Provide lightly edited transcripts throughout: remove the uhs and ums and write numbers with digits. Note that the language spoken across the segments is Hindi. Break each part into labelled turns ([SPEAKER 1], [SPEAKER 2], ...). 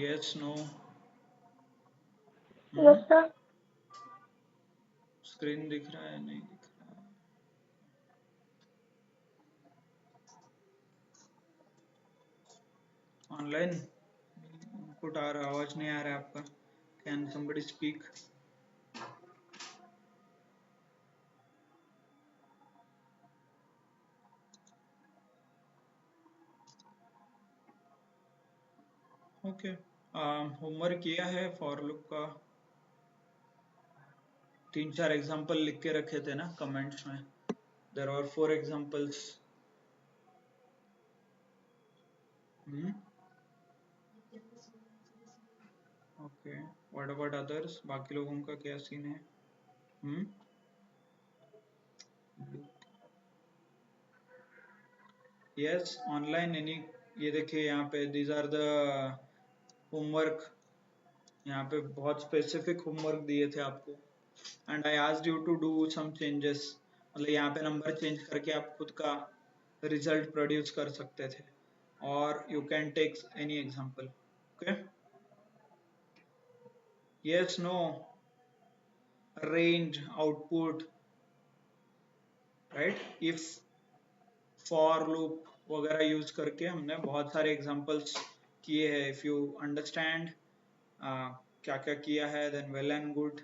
[SPEAKER 1] Yes no.
[SPEAKER 2] Yes, sir.
[SPEAKER 1] Screen दिख रहा है नहीं दिख रहा है? ऑनलाइन इनपुट आ रहा, आवाज नहीं आ रहा है आपका। Can somebody speak? Okay, homework किया है फॉर लूप का? 3-4 एग्जांपल लिख के रखे थे ना कमेंट्स में। There are 4 examples. Okay, what about others? बाकी लोगों का क्या सीन है? Hmm yes online any. ये देखिए यहाँ पे दीज आर द होमवर्क। यहाँ पे बहुत स्पेसिफिक होमवर्क दिए थे आपको and I asked you to do some changes. मतलब यहाँ पे नंबर चेंज करके आप खुद का रिजल्ट प्रोड्यूस कर सकते थे और you can take any example. Okay, yes no, range, output, right? If, for loop वगैरह यूज करके हमने बहुत सारे एग्जांपल्स किए हैं। इफ यू अंडरस्टैंड क्या क्या किया है देन वेल एंड गुड।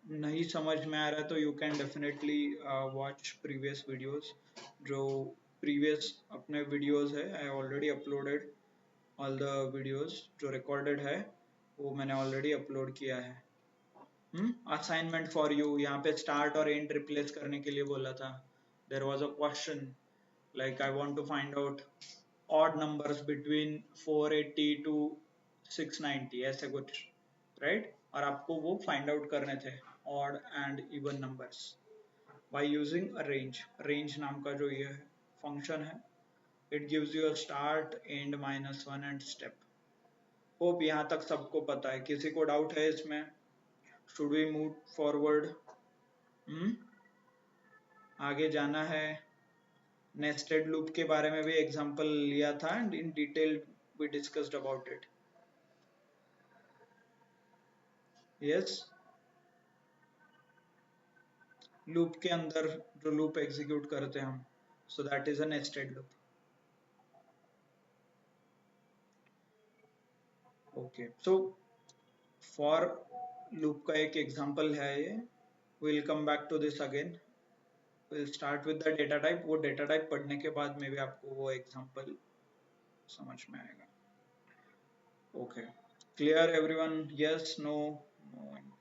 [SPEAKER 1] नहीं समझ में आ रहा तो you can definitely watch previous videos. जो प्रीवियस अपने वीडियोस है, I already uploaded all the videos जो रिकॉर्डेड है, वो मैंने ऑलरेडी अपलोड किया है। असाइनमेंट फॉर यू, यहाँ पे स्टार्ट और एंड रिप्लेस करने के लिए बोला था। There was a question like I want to find out odd numbers between 480 to 690, ऐसे कुछ, राइट? और आपको वो फाइंड आउट करने थे odd and even numbers by using a range। range नाम का जो ये फंक्शन है, it gives you a start, end, -1 and step। Hope यहाँ तक सबको पता है। किसी को डाउट है इसमें? Should we move forward? आगे जाना है। नेस्टेड लूप के बारे में भी एग्जांपल लिया था and in detail we discussed about it. Yes, loop के अंदर जो लूप एग्जीक्यूट करते हैं हम, so that is a nested loop. Okay, so for loop का एक एग्जांपल है ये। Will come back to this again. Will start with the data type. वो डेटा टाइप पढ़ने के बाद में भी आपको वो एग्जांपल समझ में आएगा। Okay, clear everyone? Yes no? No input.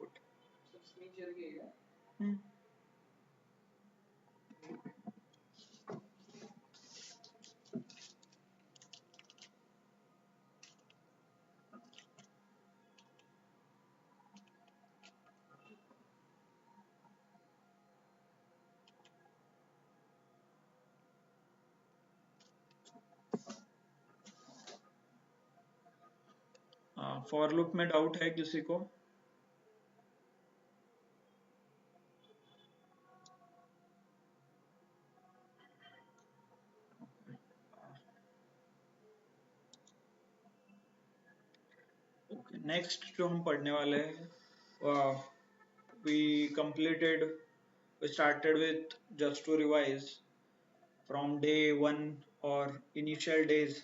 [SPEAKER 1] For loop में डाउट है किसी को? ओके, नेक्स्ट जो हम पढ़ने वाले हैं, we completed, we started with, just to revise, from day 1 और initial days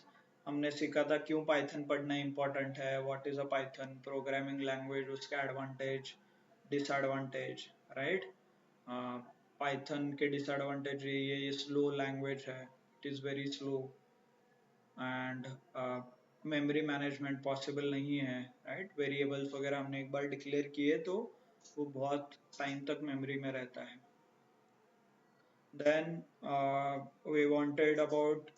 [SPEAKER 1] हमने सीखा था क्यों पाइथन पढ़ना इम्पोर्टेंट है, what is a Python programming language, उसका एडवांटेज डिसएडवांटेज, राइट? पाइथन के डिसएडवांटेज ये स्लो लैंग्वेज है, it is very slow and memory management possible नहीं है, राइट? वेरिएबल्स वगैरह हमने एक बार डिक्लेयर किए तो वो बहुत टाइम तक मेमोरी में रहता है। देन वी वांटेड अबाउट,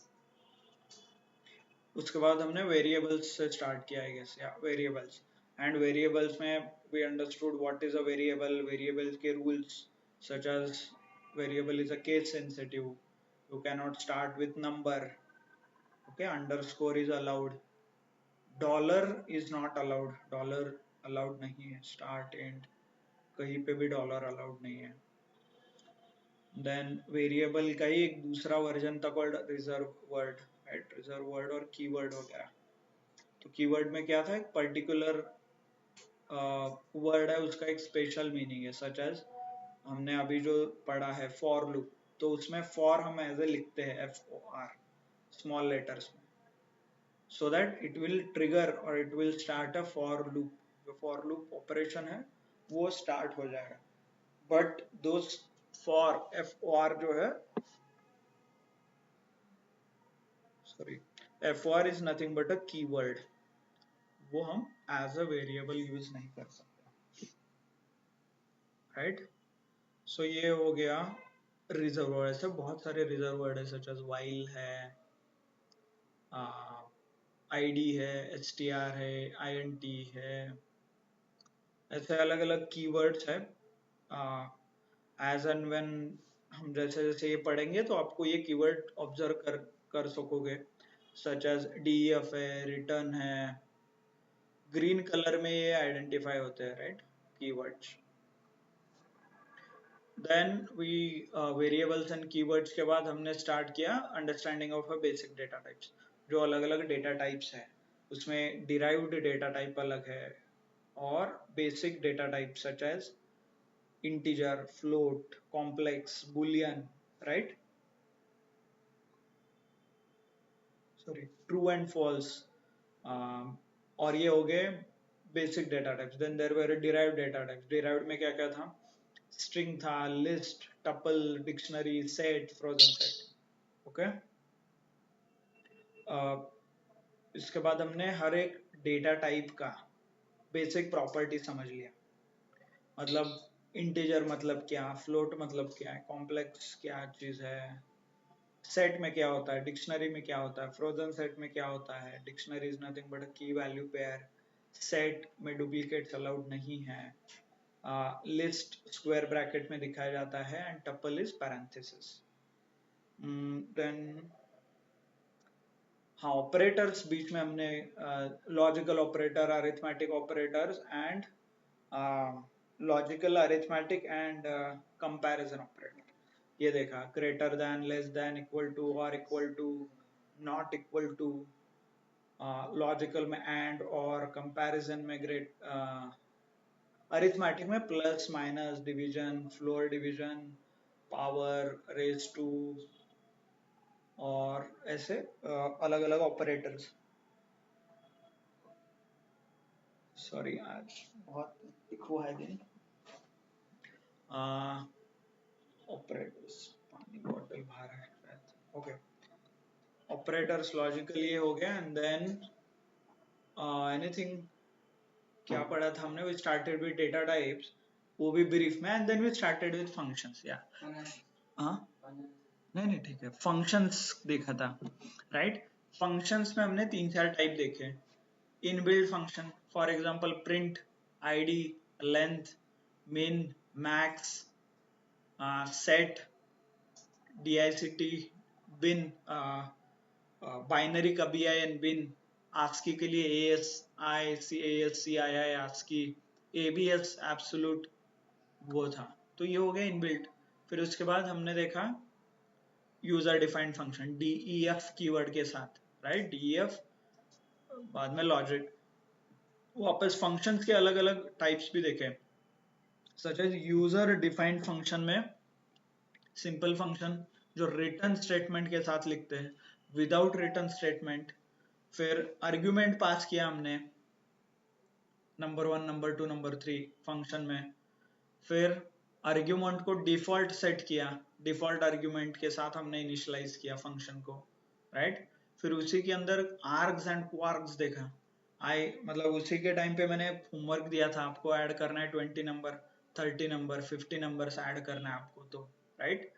[SPEAKER 1] उसके बाद हमने वेरिएबल्स से स्टार्ट किया आई गेस, या वेरिएबल्स। एंड वेरिएबल्स में we understood what is a variable, variable के rules such as variable is a case sensitive, you can not start with number, okay, underscore is allowed, dollar is not allowed, dollar allowed नहीं है, स्टार्ट एंड कहीं पे भी डॉलर अलाउड नहीं है। देन वेरिएबल का ही एक दूसरा वर्जन था called reserve word, right? Reserve word और कीवर्ड वगैरह। तो कीवर्ड में क्या था, एक पर्टिकुलर वर्ड है, उसका एक स्पेशल मीनिंग है, सच एज हमने अभी जो पढ़ा है फॉर लूप, तो उसमें फॉर हम एज ए लिखते हैं FOR स्मॉल लेटर्स में, so that it will trigger or it will start a for loop. जो for loop ऑपरेशन है वो स्टार्ट हो जाएगा, बट those for FOR जो है, sorry, FOR is nothing but a keyword, वो हम as a variable यूज नहीं कर सकते, राइट। सो ये हो गया रिजर्व वर्ड। ऐसे बहुत सारे रिजर्व वर्ड है, सच एज while है, ID है, STR है, INT है, ऐसे अलग अलग कीवर्ड्स है। एज एंड व्हेन हम जैसे जैसे ये पढ़ेंगे तो आपको ये कीवर्ड ऑब्जर्व कर सकोगे, सच एज DEF है, रिटर्न है, ग्रीन कलर में ये आइडेंटिफाई होते हैं, right, keywords. Then we variables and keywords के बाद हमने स्टार्ट किया understanding of a basic data types. जो अलग अलग डेटा टाइप्स है उसमें डिराइव्ड डेटा टाइप अलग है और basic data type such as integer, float, complex, boolean, right? Sorry, true and false. और ये हो गए basic data types. Then there were derived data types. Derived में क्या क्या था, स्ट्रिंग था, list, tuple, dictionary, set, frozen set, okay. इसके बाद हमने हर एक डेटा टाइप का बेसिक प्रॉपर्टी समझ लिया, मतलब इंटीजर मतलब क्या, फ्लोट मतलब क्या है, कॉम्प्लेक्स क्या चीज है, सेट में क्या होता है, डिक्शनरी में क्या होता है, फ्रोजन सेट में क्या होता है। Dictionary is nothing but a key value pair, set में डुप्लीकेट्स अलाउड नहीं है, लिस्ट स्क्वायर ब्रैकेट में दिखाया जाता है and tuple is parenthesis. Then हाँ, ऑपरेटर्स बीच में हमने logical operator, arithmetic operators and logical arithmetic and comparison operator ये देखा, greater than, less than, equal to, और equal to, not equal to, logical में एंड और, कंपैरिजन में ग्रेट, अरिथमेटिक में plus minus, division, floor division, power, raise to, और ऐसे अलग अलग ऑपरेटर्स। सॉरी आज बहुत लिखवा है दिन। ऑपरेटर्स, पानी बॉटल बाहर है, ओके। ऑपरेटर्स लॉजिकल ये हो गया, एंड देन एनीथिंग क्या पढ़ा था हमने, we started with data types, वो भी ब्रीफ में, and then we started with functions. या हाँ, नहीं ठीक है, फंक्शंस देखा था, राइट। फंक्शंस में हमने 3-4 टाइप देखे। Inbuilt function, for example print, ID, length, मिन, मैक्स, सेट, DICT, बिन, बाइनरी का BIN बिन, ASCII के लिए ASCII ASCII, ABS एब्सोल्यूट वो था। तो ये हो गया इनबिल्ट। फिर उसके बाद हमने देखा user defined function, DEF keyword के साथ, राइट, DEF, बाद में लॉजिक। वापस फंक्शंस के अलग अलग टाइप्स भी देखे, such as user defined function में सिंपल फंक्शन जो रिटर्न स्टेटमेंट के साथ लिखते हैं, विदाउट रिटर्न स्टेटमेंट। फिर आर्ग्यूमेंट पास किया हमने नंबर 1, नंबर 2, नंबर 3 फंक्शन में। फिर आर्ग्यूमेंट को डिफॉल्ट सेट किया, डिफॉल्ट आर्ग्यूमेंट के साथ हमने इनिशियलाइज किया फंक्शन को, राइट। फिर उसी के अंदर आर्ग्स एंड क्वार्क्स देखा। मतलब उसी के टाइम पे मैंने होमवर्क दिया था, आपको ऐड करना है 20 नंबर, 30 नंबर, 50 नंबर ऐड करना है आपको, तो right.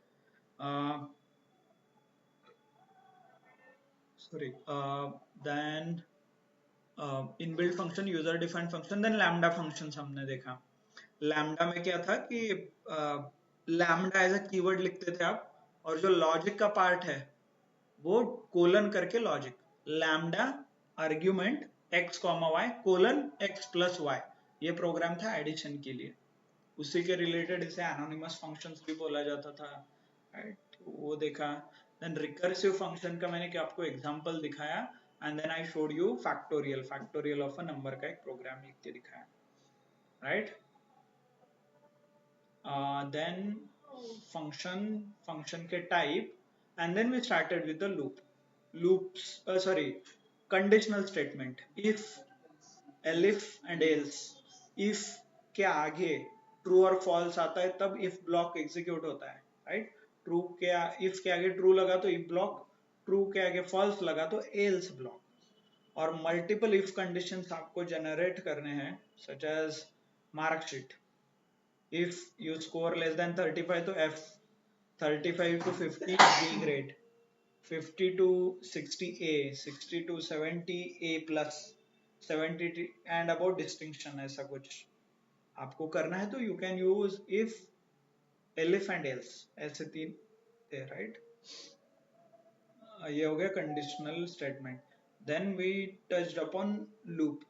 [SPEAKER 1] sorry then inbuilt function, user defined function, then lambda functions हमने देखा। लैम्डा में क्या था कि लैम्डा एज अ कीवर्ड लिखते थे आप, और जो लॉजिक का पार्ट है वो कोलन करके logic, lambda argument x comma y colon x plus y, ये प्रोग्राम था एडिशन के लिए। उसी के रिलेटेड इसे एनोनिमस फंक्शंस भी बोला जाता था, राइट, वो देखा। देन रिकर्सिव फंक्शन का मैंने क्या आपको एग्जांपल दिखाया, and then I showed you factorial of a number का एक प्रोग्राम लिख के दिखाया, right? Then function के type, and then we started with the conditional statement. If, elif and else. if के आगे true और false आता है तब if block execute होता है, right? if के आगे true लगा तो if block, true के आगे false लगा तो else block. और multiple if conditions आपको generate करने हैं, such as marksheet. If you score less than 35 तो F, 35 to 50 B grade, 50 to 60 A, 60 to 70 A plus, 70 and above distinction, ऐसा कुछ आपको करना है तो you can use if, elif and else, ऐसे तीन है, right? ये हो गया conditional statement. Then we touched upon loop.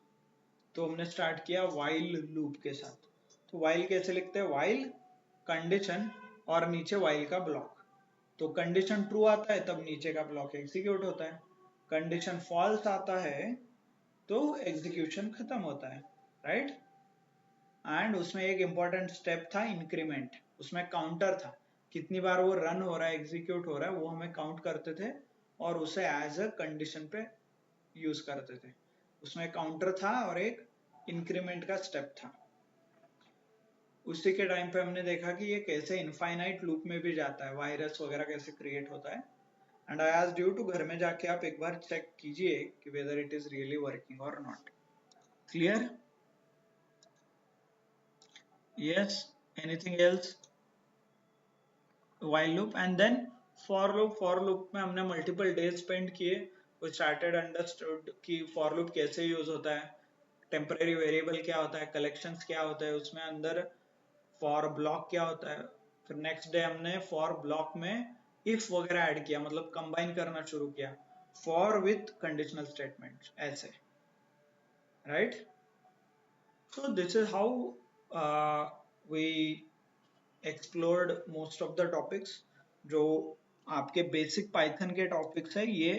[SPEAKER 1] तो हमने स्टार्ट किया while लूप के साथ. तो while कैसे लिखते हैं? while कंडीशन और नीचे while का ब्लॉक. तो कंडीशन ट्रू आता है तब नीचे का ब्लॉक एग्जीक्यूट होता है, कंडीशन फॉल्स आता है तो एग्जीक्यूशन खत्म होता है, राइट? एंड उसमें एक इंपॉर्टेंट स्टेप था इंक्रीमेंट. उसमें काउंटर था, कितनी बार वो रन हो रहा है, एग्जीक्यूट हो रहा है, वो हमें काउंट करते थे और उसे एज अ कंडीशन पे यूज करते थे. उसमें काउंटर था और एक इंक्रीमेंट का स्टेप था. उसी के टाइम पे हमने देखा कि ये कैसे इनफाइनाइट लूप में भी जाता है, वायरस वगैरह कैसे क्रिएट होता है. And I asked you to घर में जाके आप एक बार चेक कीजिए कि whether it is really working और not. Clear? Yes. Anything else? While loop and then for loop. For loop में हमने multiple days spend किए. We started understood कि for loop कैसे यूज होता है, टेम्पररी वेरिएबल क्या होता है, कलेक्शंस क्या होता है, उसमें अंदर फॉर ब्लॉक क्या होता है. फिर नेक्स्ट डे हमने फॉर ब्लॉक में इफ वगैरह ऐड किया, मतलब कंबाइन करना शुरू किया, फॉर विथ कंडीशनल स्टेटमेंट, ऐसे, right? So this is how we explored most of the topics. जो आपके बेसिक पाइथन के टॉपिक्स है ये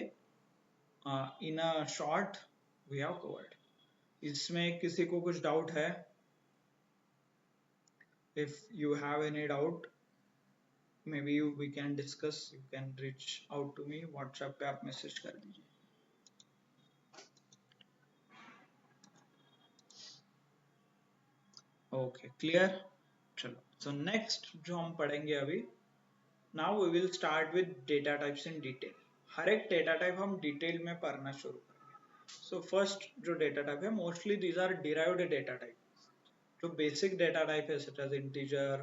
[SPEAKER 1] in a short we have covered. इसमें किसी को कुछ डाउट है? If you have any doubt, maybe we can discuss. You can reach out to me. WhatsApp पे आप मैसेज कर दीजिए. Okay, clear? चलो. So next जो हम पढ़ेंगे अभी, now we will start with data types in detail. हर एक data type हम डिटेल में पढ़ना शुरू करेंगे. So first जो data type है, mostly these are derived data type. जो बेसिक डेटा टाइप है such as integer,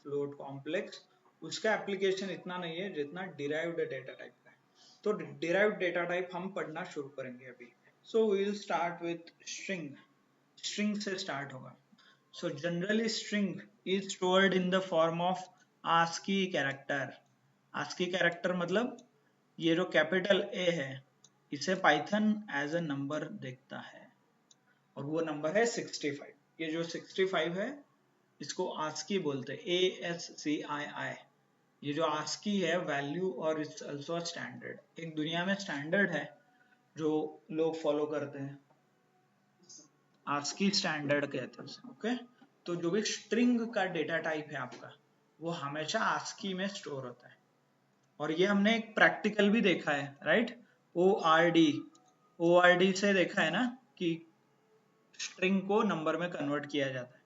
[SPEAKER 1] float, complex, उसका एप्लीकेशन इतना नहीं है जितना डिराइव्ड डेटा टाइप का है. तो डिराइव्ड डेटा टाइप हम पढ़ना शुरू करेंगे अभी. So we will start with string. String से स्टार्ट होगा. So generally string is stored in the form of ASCII character. ASCII character मतलब ये जो कैपिटल ए है इसे पाइथन एज अ नंबर देखता है और वो नंबर है 65. ये जो 65 है इसको आस्की बोलते हैं, ASCII. ये जो आस्की है वैल्यू और इट्स आल्सो स्टैंडर्ड. एक दुनिया में स्टैंडर्ड है जो लोग फॉलो करते हैं, आस्की स्टैंडर्ड कहते हैं. ओके, तो जो भी स्ट्रिंग का डेटा टाइप है आपका वो हमेशा आस्की में स्टोर होता है. और ये हमने एक प्रैक्टिकल भी देखा है, राइट? ORD से देखा है ना कि स्ट्रिंग को नंबर में कन्वर्ट किया जाता है,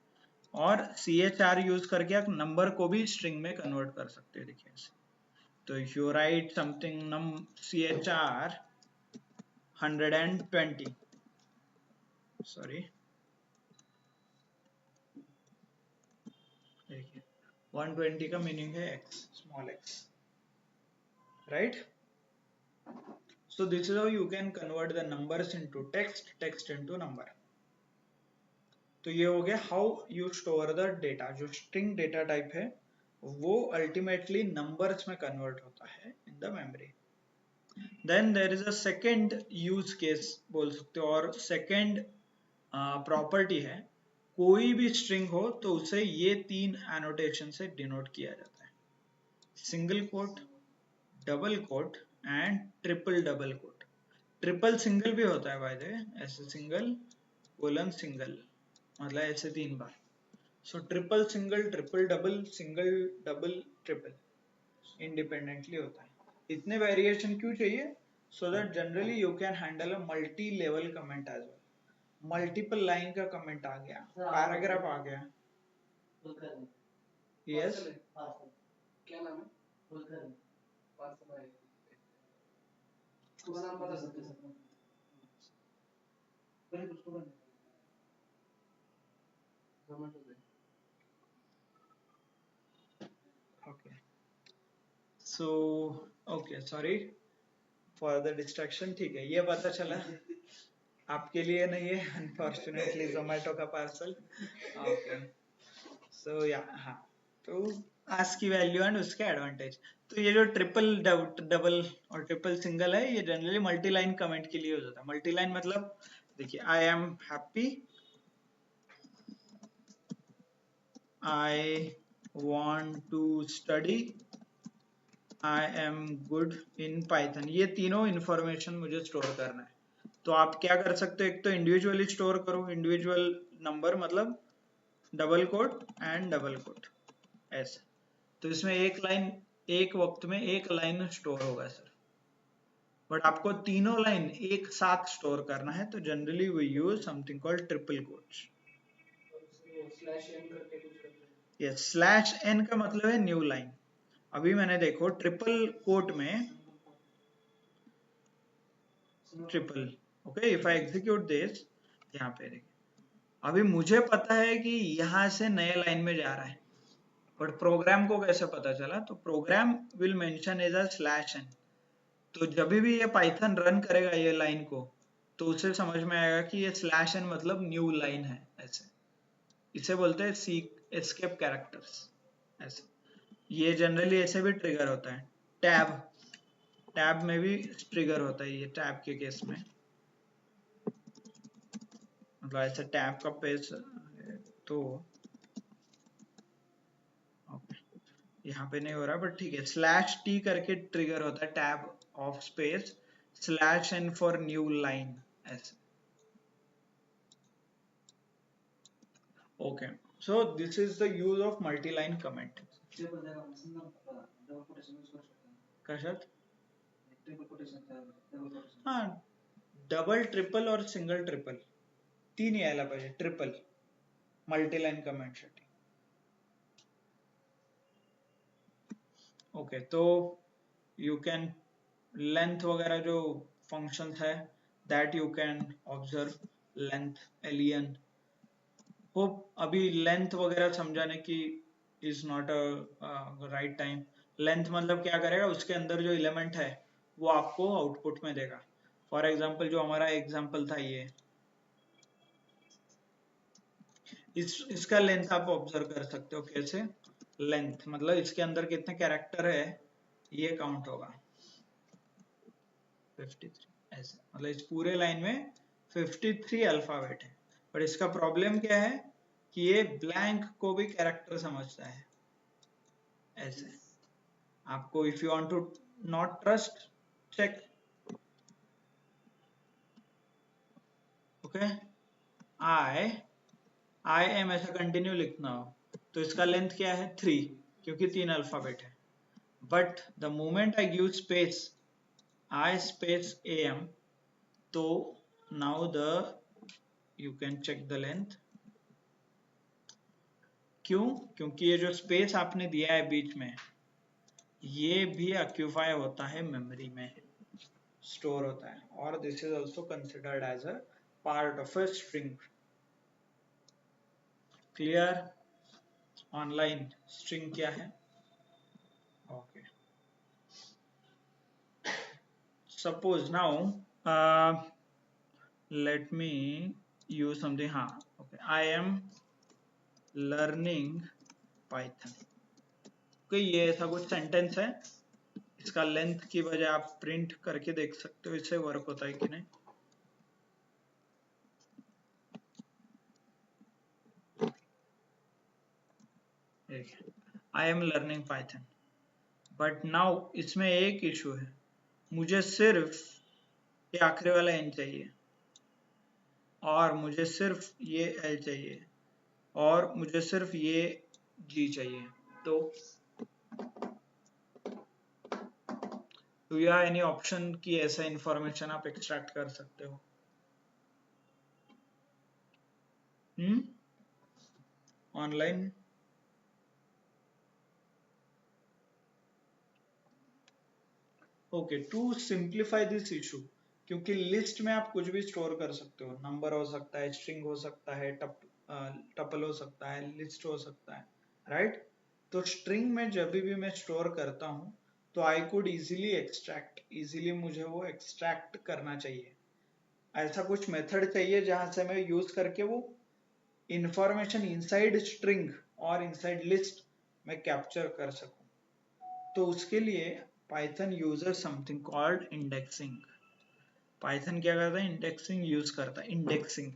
[SPEAKER 1] और CHR यूज करके आप नंबर को भी स्ट्रिंग में कन्वर्ट कर सकते हैं. देखिए, तो if you right something CHR 120, sorry, देखिए 120 का मीनिंग है x, small x, right? So this is how you can convert the numbers into text, text into number. तो ये हो गया how you store the data. जो string data type है वो ultimately numbers में convert होता है in the memory. Then there is a second use case बोल सकते हो, और second property है, कोई भी string हो तो उसे ये तीन annotation से denote किया जाता है, single quote, double quote and triple double quote. Triple single भी होता है बाय द वे, ऐसे सिंगल कोलन सिंगल, मतलब ऐसे 3 बार। So triple single triple double single double triple independently होता है। इतने वेरिएशन क्यों चाहिए? So that generally you can handle a multi level comment as well. Multiple line का कमेंट आ गया, पैराग्राफ आ गया। यस,
[SPEAKER 2] क्या नाम है? उसका नाम बता सकते हैं? पहले कुछ तो
[SPEAKER 1] okay. So okay, sorry for the distraction. ठीक है, ये पता चला आपके लिए नहीं है अनफॉर्चुनेटली, जोमेटो का पार्सल। ओके, सो या हाँ, तो आस्क की वैल्यू एंड उसके एडवांटेज। तो ये जो ट्रिपल डबल और ट्रिपल सिंगल है, ये जनरली मल्टी लाइन कमेंट के लिए यूज होता है। मल्टी लाइन मतलब देखिए, I am happy, I want to study, I am good in Python. ये तीनों इंफॉर्मेशन मुझे स्टोर करना है। तो आप क्या कर सकते हो, एक तो इंडिविजुअली स्टोर करो, इंडिविजुअल नंबर मतलब double quote and double quote ऐसे। तो इसमें एक लाइन, एक वक्त में एक लाइन स्टोर होगा सर, बट आपको तीनों लाइन एक साथ स्टोर करना है, तो generally we use something called triple quotes. ये स्लैश एन का मतलब है न्यू लाइन। अभी मैंने देखो ट्रिपल कोट में triple, okay, if I execute this, यहाँ पे देखिए, अभी मुझे पता है कि यहां से नए लाइन में जा रहा है, बट प्रोग्राम को कैसे पता चला? तो program will mention as a slash N. तो जब भी ये पाइथन रन करेगा ये लाइन को, तो उसे समझ में आएगा कि ये स्लैश एन मतलब न्यू लाइन है ऐसे। इसे बोलते हैं सीक एस्केप कैरेक्टर्स ऐसे। ये जनरली ऐसे भी ट्रिगर होता है। टैब, टैब में भी ट्रिगर होता है ये, टैब के केस में मतलब ऐसे टैब का पेज। तो ओके, यहाँ पे नहीं हो रहा बट ठीक है, स्लैश टी करके ट्रिगर होता है tab of space slash N for new line ऐसे। Okay, so this is the use of multi-line comment. कशात? हाँ, डबल ट्रिपल और सिंगल ट्रिपल तीन यायला पाहिजे, ट्रिपल मल्टीलाइन कमेंट साठी। ओके, तो यू कैन लेंथ वगैरह जो फंक्शंस है, that you can observe length alien. Hope अभी लेंथ वगैरह समझाने की is not a right time. Length मतलब क्या करेगा, उसके अंदर जो एलिमेंट है वो आपको आउटपुट में देगा। फॉर एग्जांपल जो हमारा एग्जांपल था ये, इसका लेंथ आप ऑब्जर्व कर सकते हो कैसे। लेंथ मतलब इसके अंदर कितने कैरेक्टर है ये काउंट होगा, 53 ऐसे। मतलब इस पूरे लाइन में 53 अल्फाबेट है। पर इसका प्रॉब्लम क्या है कि ये ब्लैंक को भी कैरेक्टर समझता है ऐसे। आपको if you want to not trust, check. Okay, I I am ऐसा कंटिन्यू लिखना हो तो इसका लेंथ क्या है 3, क्योंकि 3 अल्फाबेट है। But the moment I give space I space A M, तो now the you can check the length. क्यों? क्योंकि ये जो स्पेस आपने दिया है बीच में, ये भी ऑक्यूपाई होता है मेमोरी में, स्टोर होता है, और this is also considered as a part of a string. Clear? Online string क्या है? Okay, suppose now let me use something, हाँ okay, I am learning Python। okay, ये ऐसा कुछ सेंटेंस है, इसका लेंथ की वजह आप प्रिंट करके देख सकते हो इससे वर्क होता है कि नहीं। आई am learning Python, but now इसमें एक इशू है, मुझे सिर्फ ये आखिरी वाला n चाहिए, और मुझे सिर्फ ये l चाहिए, और मुझे सिर्फ ये g चाहिए। तो यह एनी ऑप्शन की ऐसा इंफॉर्मेशन आप एक्सट्रैक्ट कर सकते हो। Online okay, to simplify this issue, क्योंकि लिस्ट में आप कुछ भी स्टोर कर सकते हो, नंबर हो सकता है, स्ट्रिंग हो सकता है, टपल हो सकता है, लिस्ट हो सकता है, राइट? तो स्ट्रिंग में जब भी मैं स्टोर करता हूं तो I could easily extract, easily मुझे वो एक्सट्रैक्ट करना चाहिए। ऐसा कुछ मेथड चाहिए जहां से मैं यूज करके वो इंफॉर्मेशन इनसाइड स्ट्रिंग और इनसाइड लिस्ट में कैप्चर कर सकूं। तो उसके लिए Python uses something called indexing. Python क्या करता है? इंडेक्सिंग यूज करता है। इंडेक्सिंग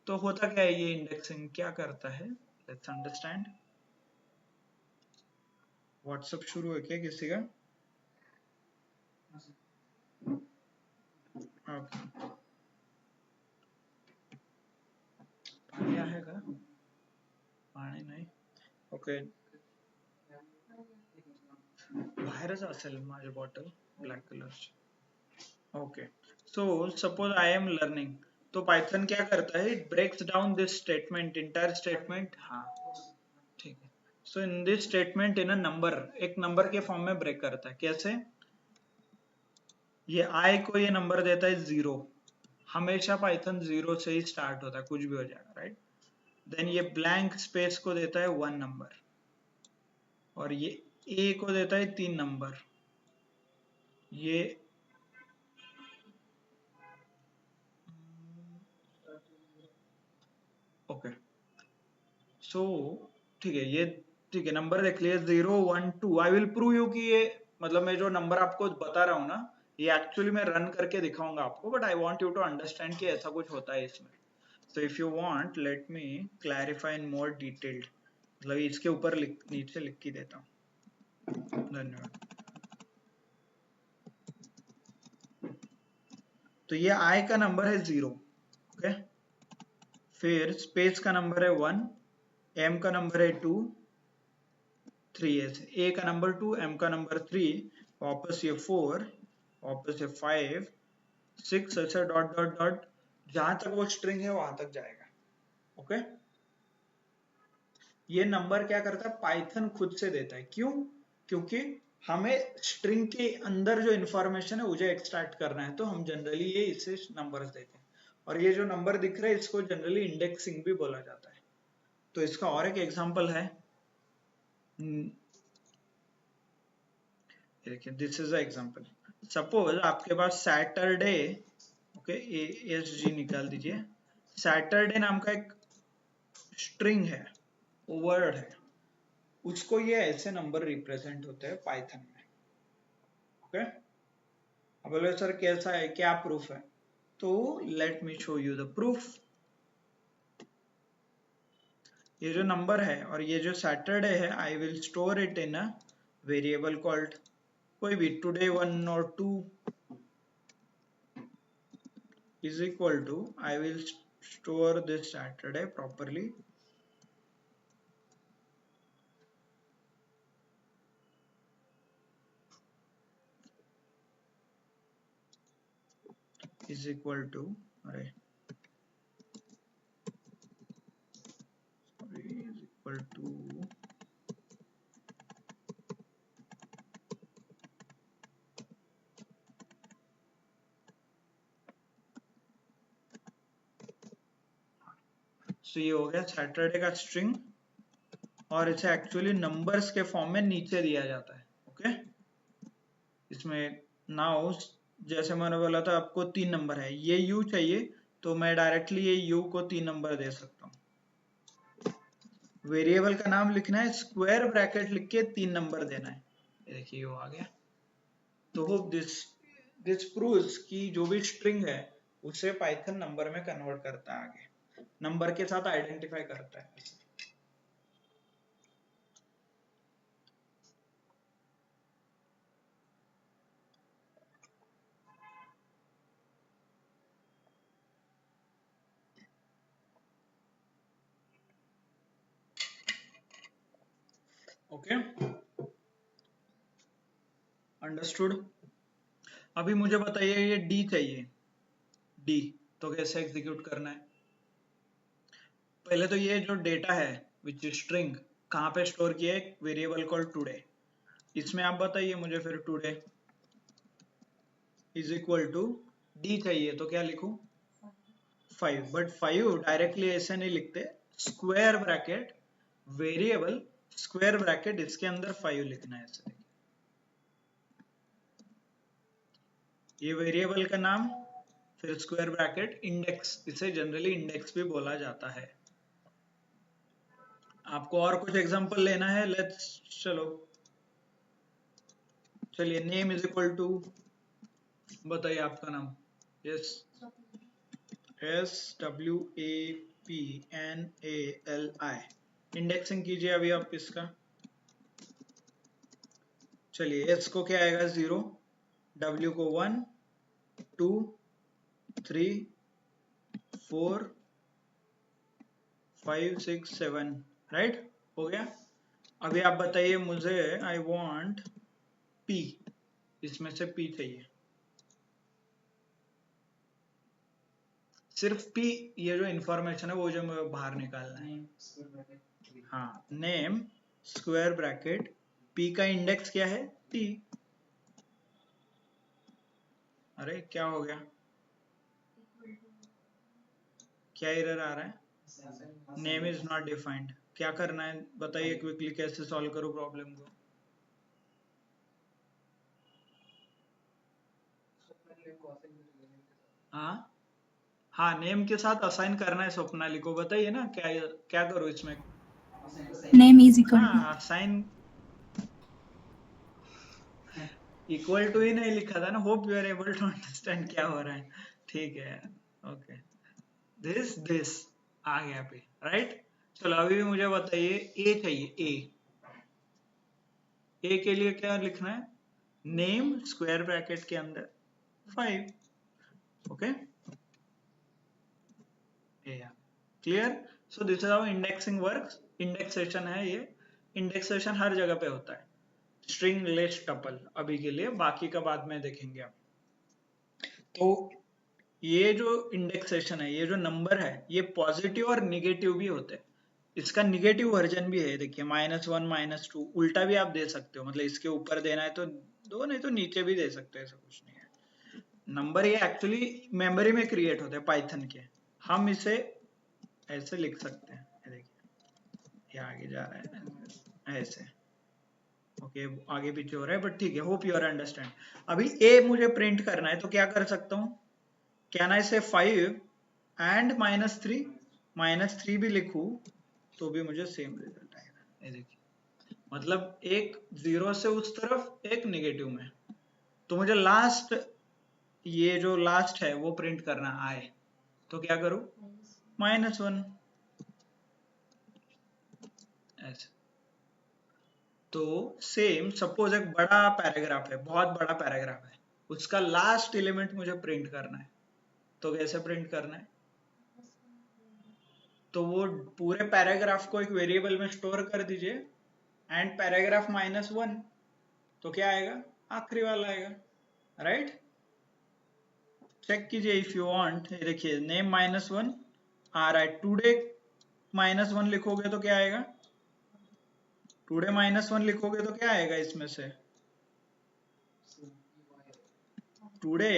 [SPEAKER 1] तो होता क्या है? ये इंडेक्सिंग क्या करता है? Let's understand. व्हाट्सएप शुरू है क्या किसी का? ओके, पानी आहे का? पाणी नाही. ओके, बाहेरच असेल माझी बॉटल ब्लॅक कलरची. Okay, so suppose I am learning, तो पाइथन क्या करता है? It breaks down this statement, entire statement. हाँ ठीक है। So in this statement in a number, एक नंबर के फॉर्म में ब्रेक करता है। कैसे? ये आई को ये नंबर देता है 0, हमेशा पाइथन 0 से ही स्टार्ट होता है, कुछ भी हो जाएगा, राइट? देन ये ब्लैंक स्पेस को देता है 1 नंबर, और ये ए को देता है 3 नंबर, ये ओके। सो ठीक है, ये ठीक है, नंबर देख लिए 0 1 2। आई विल प्रूव यू कि ये मतलब मैं जो नंबर आपको बता रहा हूँ ना, ये एक्चुअली मैं रन करके दिखाऊंगा आपको, but I want you to understand कि ऐसा कुछ होता है इसमें। So if you want, let me clarify in more detailed, मतलब इसके ऊपर नीचे लिख के देता हूँ। धन्यवाद। तो ये आई का नंबर है 0, ओके। फिर स्पेस का नंबर है 1, एम का नंबर है 2, 3 ऐसे, ए का नंबर 2, एम का नंबर 3, वापस ये 4, वापस ये 5, 6, ऐसे डॉट डॉट डॉट, जहां तक वो स्ट्रिंग है वहां तक जाएगा, ओके। ये नंबर क्या करता है? पाइथन खुद से देता है। क्यों? क्योंकि हमें स्ट्रिंग के अंदर जो इंफॉर्मेशन है मुझे एक्सट्रैक्ट करना है, तो हम जनरली ये इसे नंबर्स देते हैं। और ये जो नंबर दिख रहा है इसको जनरली इंडेक्सिंग भी बोला जाता है। तो इसका और एक एग्जांपल है, देखिए, this is a example. Suppose आपके पास सैटरडे, ओके, एस जी निकाल दीजिए, सैटरडे नाम का एक स्ट्रिंग है, वर्ड है, उसको ये ऐसे नंबर रिप्रेजेंट होते हैं पाइथन में, ओके। अब बोले सर कैसा है, क्या प्रूफ है? तो let me show you the proof. ये जो नंबर है और ये जो सैटरडे है, I will store it in a variable called कोई भी टुडे 1 और 2 is equal to, I will store this Saturday properly, is equal to, अरे sorry, is equal to, so ये हो गया सैटरडे का स्ट्रिंग, और इसे एक्चुअली नंबर्स के फॉर्म में नीचे दिया जाता है, ओके। इसमें नाउ जैसे मैंने बोला था आपको 3 नंबर है, ये यू चाहिए तो मैं डायरेक्टली ये यू को 3 नंबर दे सकता हूँ। वेरिएबल का नाम लिखना है, स्क्वायर ब्रैकेट लिख के 3 नंबर देना है, ये देखिए ये आ गया। तो होप दिस प्रूव्स कि जो भी स्ट्रिंग है उसे पाइथन नंबर में कन्वर्ट करता है, आगे नंबर के साथ आइडेंटिफाई करता है। Okay, understood. अभी मुझे बताइए ये डी चाहिए, डी तो कैसे एग्जीक्यूट करना है। पहले तो ये जो डेटा है विच इज स्ट्रिंग कहाँ पे स्टोर किया है, वेरिएबल कॉल्ड टुडे। इसमें आप बताइए मुझे फिर today is equal to D चाहिए तो क्या लिखूं 5, बट 5 डायरेक्टली ऐसे नहीं लिखते, square bracket variable square bracket इसके अंदर 5 लिखना है ऐसे। ये वेरिएबल का नाम फिर स्क्वायर ब्रैकेट इंडेक्स, इसे जनरली इंडेक्स भी बोला जाता है। आपको और कुछ एग्जांपल लेना है, लेट्स चलो चलिए नेम इज इक्वल टू बताइए आपका नाम। Yes, SWAPNALI। इंडेक्सिंग कीजिए अभी आप इसका। चलिए एस को क्या आएगा 0, W को 1 2 3 4 5 6 7, राइट हो गया। अभी आप बताइए मुझे आई वांट P, इसमें से P चाहिए, सिर्फ P, ये जो इंफॉर्मेशन है वो जो मुझे बाहर निकालना है। हाँ, नेम स्क्वायर ब्रैकेट P का इंडेक्स क्या है P। अरे क्या हो गया, क्या एरर आ रहा है, नेम इज नॉट डिफाइंड। क्या करना है बताइए क्विकली, कैसे सॉल्व करूं प्रॉब्लम को। हाँ हाँ, नेम के साथ असाइन करना है स्वप्नाली को, बताइए ना क्या क्या करूं इसमें।
[SPEAKER 3] नेम इज इक्वल टू,
[SPEAKER 1] हाँ असाइन इक्वल टू ही नहीं लिखा था ना, hope you are able to understand क्या हो रहा है। ठीक है, ओके, दिस आ गया पे, राइट। चलो अभी भी मुझे बताइए ए चाहिए, ए के लिए क्या लिखना है, नेम स्क्वायर ब्रैकेट के अंदर 5, okay clear. So this is how indexing works. Indexation है ये, इंडेक्सेशन हर जगह पे होता है, स्ट्रिंग लिस्ट टपल अभी के लिए, बाकी का बाद में देखेंगे हम। तो ये जो इंडेक्सेशन है, ये जो नंबर है, ये पॉजिटिव और निगेटिव भी होते हैं। इसका निगेटिव वर्जन भी है, देखिए -1 -2 उल्टा भी आप दे सकते हो, मतलब इसके ऊपर देना है तो दो, नहीं तो नीचे भी दे सकते हो, ऐसा कुछ नहीं है। नंबर ये एक्चुअली मेमोरी में क्रिएट होते हैं पाइथन के, हम इसे ऐसे लिख सकते हैं, ये देखिए ये आगे जा रहा है ऐसे, ओके आगे पीछे हो रहा है, बट ठीक है, होप यू आर अंडरस्टैंड। अभी ए मुझे प्रिंट करना है तो क्या कर सकता हूँ, कैन आई से 5 एंड -3 भी लिखूं तो भी मुझे सेम रिजल्ट आएगा, ये देखिए, मतलब एक जीरो से उस तरफ एक निगेटिव में। तो मुझे लास्ट, ये जो लास्ट है वो प्रिंट करना आए तो क्या करूं, -1 ऐसे। तो सेम सपोज एक बड़ा पैराग्राफ है, बहुत बड़ा पैराग्राफ है, उसका लास्ट एलिमेंट मुझे प्रिंट करना है, तो कैसे प्रिंट करना है, तो वो पूरे पैराग्राफ को एक वेरिएबल में स्टोर कर दीजिए एंड पैराग्राफ -1, तो क्या आएगा, आखिरी वाला आएगा, राइट। चेक कीजिए इफ यू वांट, ये देखिए नेम -1 आ रहा है, टुडे -1 लिखोगे तो क्या आएगा, टुडे -1 लिखोगे तो क्या आएगा इसमें से, टुडे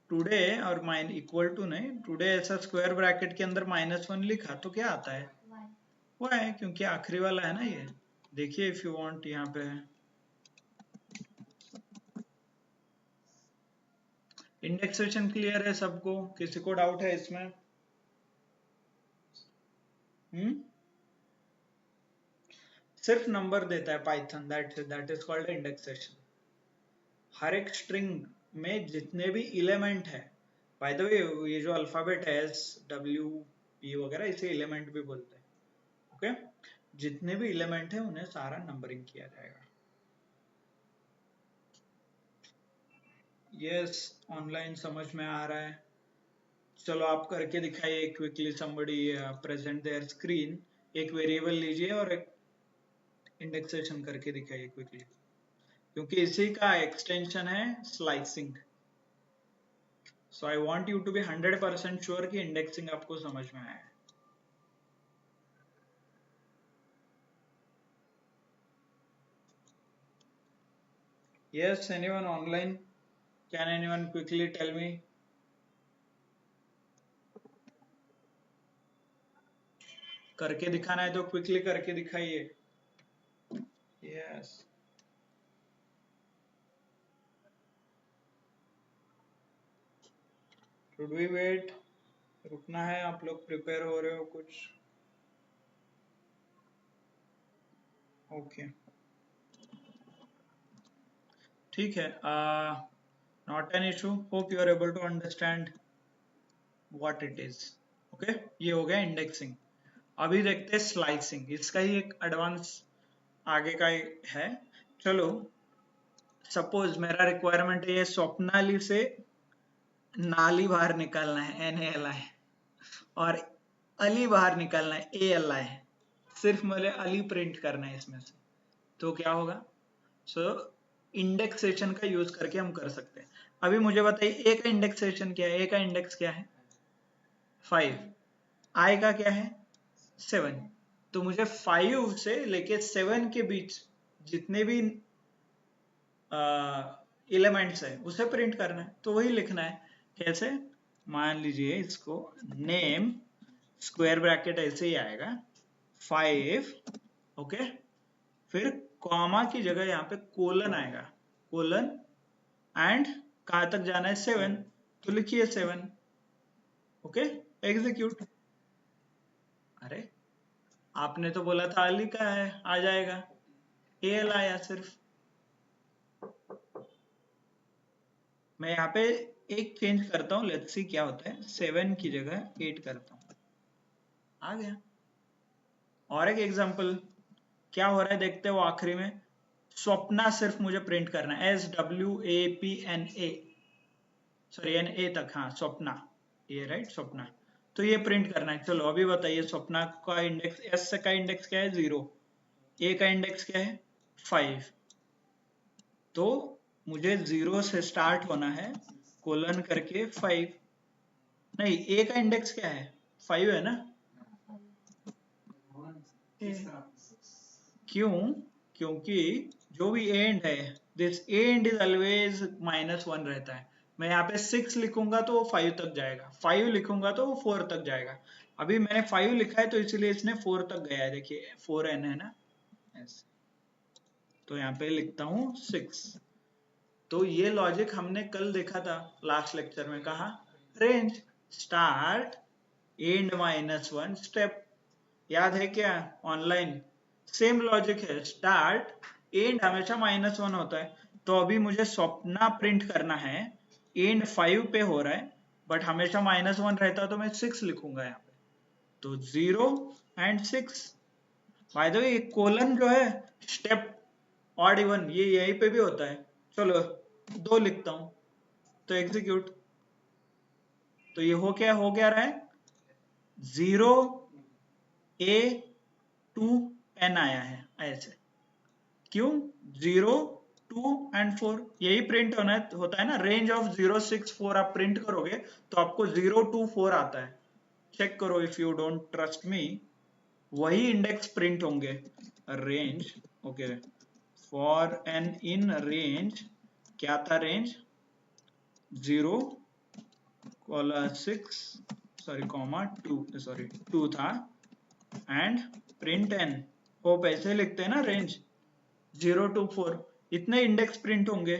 [SPEAKER 1] टुडे और माइन इक्वल टू नहीं, टुडे ऐसा स्क्वायर ब्रैकेट के अंदर -1 लिखा तो क्या आता है, वो है, क्योंकि आखिरी वाला है ना ये। देखिए इफ यू वांट, यहाँ पे है इंडेक्सेशन, क्लियर है सबको, किसी को डाउट है इसमें। सिर्फ नंबर देता है Python, that is called indexation. हर एक स्ट्रिंग में जितने भी एलिमेंट है, बाय द वे ये जो अल्फाबेट है SWP वगैरह, इसे एलिमेंट भी बोलते हैं, ओके जितने भी एलिमेंट है उन्हें सारा नंबरिंग किया जाएगा। यस, ऑनलाइन समझ में आ रहा है। चलो आप करके दिखाइए quickly, somebody present their screen। एक वेरिएबल लीजिए और एक इंडेक्सेशन करके दिखाइए क्विकली, क्योंकि इसी का एक्सटेंशन है slicing. So I want you to be 100% sure कि इंडेक्सिंग आपको समझ में आया है। Yes, anyone online? Can anyone quickly tell me? करके दिखाना है तो क्विकली करके दिखाइए। Yes. Should we wait? रुकना है? आप लोग प्रिपेयर हो रहे हो कुछ? ओके, ठीक है। Not an issue. Hope you are able to understand what it is. Okay, ये हो गया इंडेक्सिंग। अभी देखते हैं स्लाइसिंग। इसका ही एक एडवांस आगे का है। चलो, सपोज मेरा रिक्वायरमेंट है ये स्वप्नाली से नाली बाहर निकालना है, NALI, और अली बाहर निकालना है, ALI। सिर्फ मुझे अली प्रिंट करना है इसमें से, तो क्या होगा? सो इंडेक्सेशन का यूज करके हम कर सकते हैं। अभी मुझे बताइए ए का इंडेक्सेशन क्या है? ए का इंडेक्स क्या है? 5। आई का क्या है? 7। तो मुझे 5 से लेके 7 के बीच जितने भी एलिमेंट्स है उसे प्रिंट करना है। तो वही लिखना है। कैसे? मान लीजिए इसको नेम स्क्वायर ब्रैकेट ऐसे ही आएगा 5, ओके, फिर कॉमा की जगह यहाँ पे कोलन आएगा, कोलन, एंड कहां तक जाना है? 7, तो लिखिए 7, ओके, एग्जीक्यूट। अरे आपने तो बोला था अली का है, आ जाएगा, AL आया सिर्फ। मैं यहाँ पे एक चेंज करता हूँ, लेट्स सी क्या होता है। 7 की जगह 8 करता हूँ, आ गया। और एक एग्जांपल क्या हो रहा है देखते हो आखिरी में। स्वप्ना सिर्फ मुझे प्रिंट करना है, SWAPNA, सॉरी NA तक, हाँ स्वप्ना, ये राइट स्वप्ना। तो ये प्रिंट करना है। चलो अभी बताइए स्वप्ना का इंडेक्स, S का इंडेक्स क्या है? 0। A का इंडेक्स क्या है? 5। तो मुझे 0 से स्टार्ट होना है, कोलन करके 5। नहीं, A का इंडेक्स क्या है? 5 है ना? क्यों? क्योंकि जो भी एंड है, दिस एंड इज ऑलवेज -1 रहता है। मैं यहाँ पे 6 लिखूंगा तो वो 5 तक जाएगा, 5 लिखूंगा तो वो 4 तक जाएगा। अभी मैंने 5 लिखा है तो इसलिए इसने 4 तक गया है। देखिए 4n है ना, ऐसे। तो यहाँ पे लिखता हूँ 6। तो ये लॉजिक हमने कल देखा था लास्ट लेक्चर में। कहा? रेंज स्टार्ट एंड -1 स्टेप, याद है क्या? ऑनलाइन सेम लॉजिक है, स्टार्ट एंड हमेशा -1 होता है। तो अभी मुझे स्वप्ना प्रिंट करना है, एंड 5 पे हो रहा है, बट हमेशा -1 रहता है, तो मैं 6 लिखूंगा यहाँ पे। तो 0 and 6। By the way colon जो है स्टेप ऑड इवन, ये यहीं पे भी होता है। चलो 2 लिखता हूं, तो एग्जीक्यूट। तो ये हो क्या रहा है? 0 A 2 N आया है ऐसे। क्यों? 0 2 एंड 4 यही प्रिंट होता है ना। रेंज ऑफ 0 6 4 आप प्रिंट करोगे तो आपको 0 2 4 आता है। चेक करो, if you don't trust me, वही इंडेक्स प्रिंट होंगे। Range, okay, for n in range, क्या था रेंज? 0 6 सॉरी कॉमा 2, सॉरी 2 था, एंड प्रिंट n। होप ऐसे लिखते हैं ना, रेंज 0 to 4, इतने इंडेक्स प्रिंट होंगे।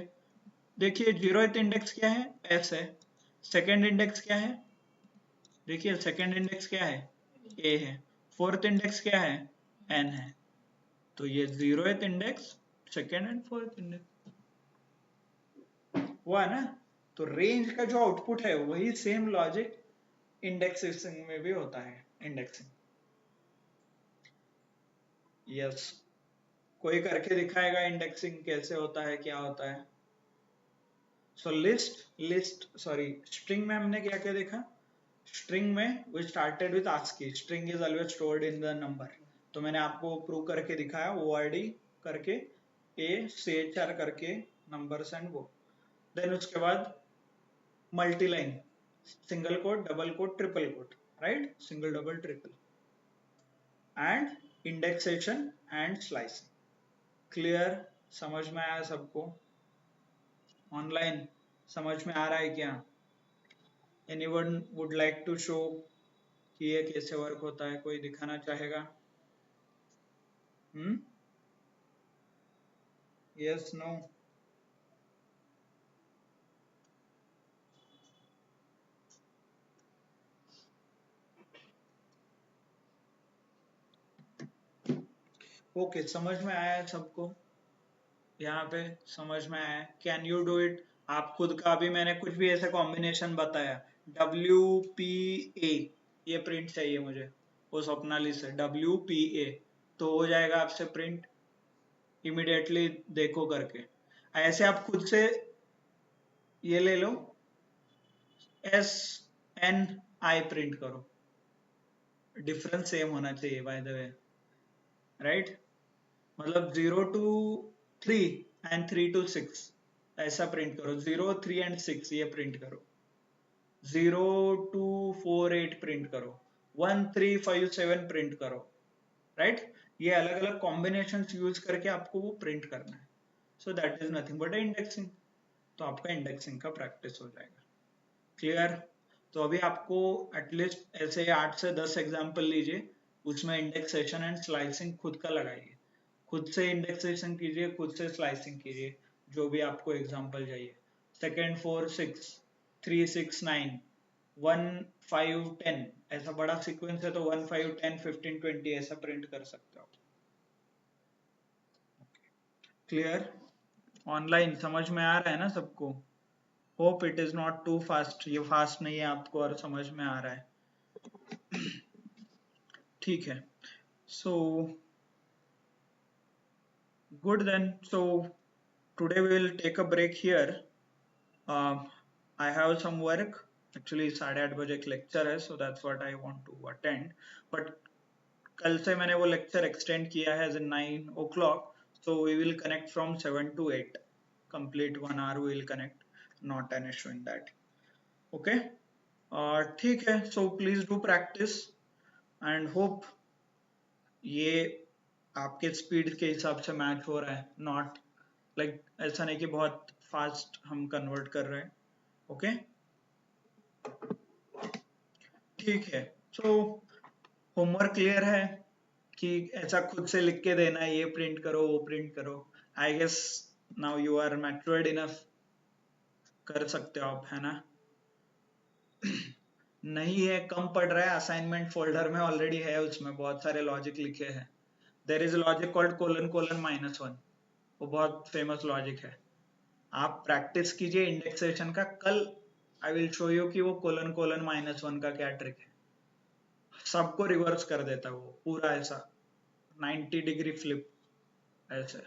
[SPEAKER 1] देखिए 0th इंडेक्स क्या है? S है। सेकेंड इंडेक्स क्या है? देखिए सेकेंड इंडेक्स क्या है? A है। फोर्थ इंडेक्स क्या है? N है। तो ये 0th index, second and fourth index हुआ ना। तो रेंज का जो आउटपुट है वही सेम लॉजिक इंडेक्सिंग में भी होता है। Indexing, yes. कोई करके दिखाएगा इंडेक्सिंग कैसे होता है, क्या होता है? सो स्ट्रिंग में हमने क्या क्या देखा? स्ट्रिंग में we started with ASCII, string is always stored in the number. तो मैंने आपको प्रूव करके दिखाया ORD करके CHR करके नंबर्स एंड वो। देन उसके बाद multi line, single quote, double quote, triple quote, right, single double triple, and indexation and slicing. Clear? समझ में आया सबको? ऑनलाइन समझ में आ रहा है क्या? Anyone would like to show कि ये कैसे वर्क होता है? कोई दिखाना चाहेगा? Yes, no? ओके, समझ में आया सबको? यहाँ पे समझ में आया? Can you do it? आप खुद का अभी मैंने कुछ भी ऐसा कॉम्बिनेशन बताया, WPA ये प्रिंट चाहिए मुझे, वो स्वप्नाली से WPA, तो हो जाएगा आपसे प्रिंट इमिडिएटली, देखो करके। ऐसे आप खुद से ये ले लो, SNI प्रिंट करो, डिफरेंस सेम होना चाहिए बाय द वे, राइट? मतलब 0 to 3 एंड 3 to 6 ऐसा प्रिंट करो, 0, 3 एंड 6 ये प्रिंट करो, 0 to 4, 8 प्रिंट करो, 1, 3, 5, 7 प्रिंट करो, राइट? ये अलग अलग कॉम्बिनेशन यूज करके आपको वो प्रिंट करना है। सो that is nothing but indexing. तो आपका इंडेक्सिंग का प्रैक्टिस हो जाएगा। क्लियर? तो अभी आपको एटलीस्ट ऐसे 8 से 10 एग्जाम्पल लीजिए, उसमें इंडेक्सेशन एंड स्लाइसिंग खुद का लगाइए, खुद से इंडेक्सेशन कीजिए, खुद से स्लाइसिंग कीजिए, जो भी आपको एग्जाम्पल चाहिए। 2, 4, 6, 3, 6, 9, 1, 5, 10 ऐसा बड़ा सीक्वेंस है तो 1, 5, 10, 15, 20 ऐसा प्रिंट कर सकते हो। क्लियर? ऑनलाइन समझ में आ रहा है ना सबको? Hope it is not too fast, ये फास्ट नहीं है आपको और समझ में आ रहा है। ठीक है, so good then. So today we will take a break here. I have some work, actually 8:30 बजे एक लेक्चर है, so that's what I want to attend, but कल से मैंने वो लेक्चर एक्सटेंड किया है as in 9 o'clock, so we will connect from 7 to 8, complete 1 hour we will connect, not an issue in that. Okay, ठीक है, so please do practice and hope ये आपके स्पीड के हिसाब से मैच हो रहा है, नॉट लाइक ऐसा नहीं कि बहुत फास्ट हम कन्वर्ट कर रहे हैं। ओके, ठीक है, सो होमवर्क क्लियर है कि ऐसा खुद से लिख के देना है, ये प्रिंट करो, वो प्रिंट करो। I guess now you are matured enough, कर सकते हो आप, है ना? नहीं है, कम पड़ रहा है, असाइनमेंट फोल्डर में ऑलरेडी है, उसमें बहुत सारे लॉजिक लिखे हैं। There is logic called colon colon -1, वो बहुत फेमस लॉजिक है। आप प्रैक्टिस कीजिए इंडेक्सेशन का, कल आई विल शो यू कि वो कोलन कोलन -1 का क्या ट्रिक है। सबको रिवर्स कर देता है वो पूरा, ऐसा 90 डिग्री फ्लिप ऐसे।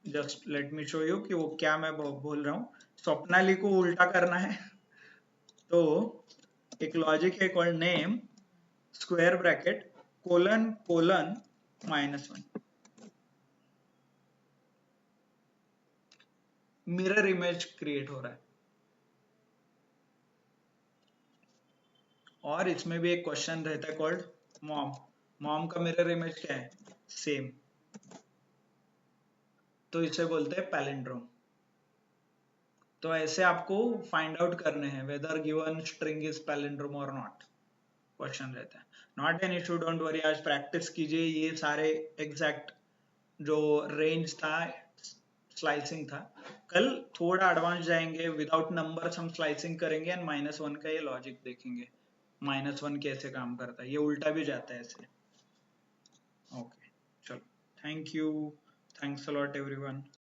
[SPEAKER 1] Just let me show you कि वो क्या मैं बोल रहा हूँ। स्वप्नाली को उल्टा करना है तो एक लॉजिक है called name square bracket colon colon -1, mirror image create हो रहा है। और इसमें भी एक क्वेश्चन रहता है कॉल्ड मॉम, मॉम का मिरर इमेज क्या है? सेम, तो इसे बोलते हैं पैलिंड्रोम। तो ऐसे आपको फाइंड आउट करने हैं weather given string is palindrome और नॉट, क्वेश्चन रहता है। Not an issue, don't worry, आज प्रैक्टिस कीजिए। ये सारे एग्जैक्ट जो रेंज था, स्लाइसिंग था, कल थोड़ा एडवांस जाएंगे, विदाउट नंबर्स हम स्लाइसिंग करेंगे एंड -1 का ये लॉजिक देखेंगे, -1 कैसे काम करता है, ये उल्टा भी जाता है ऐसे। ओके, चलो, thank you, thanks a lot everyone.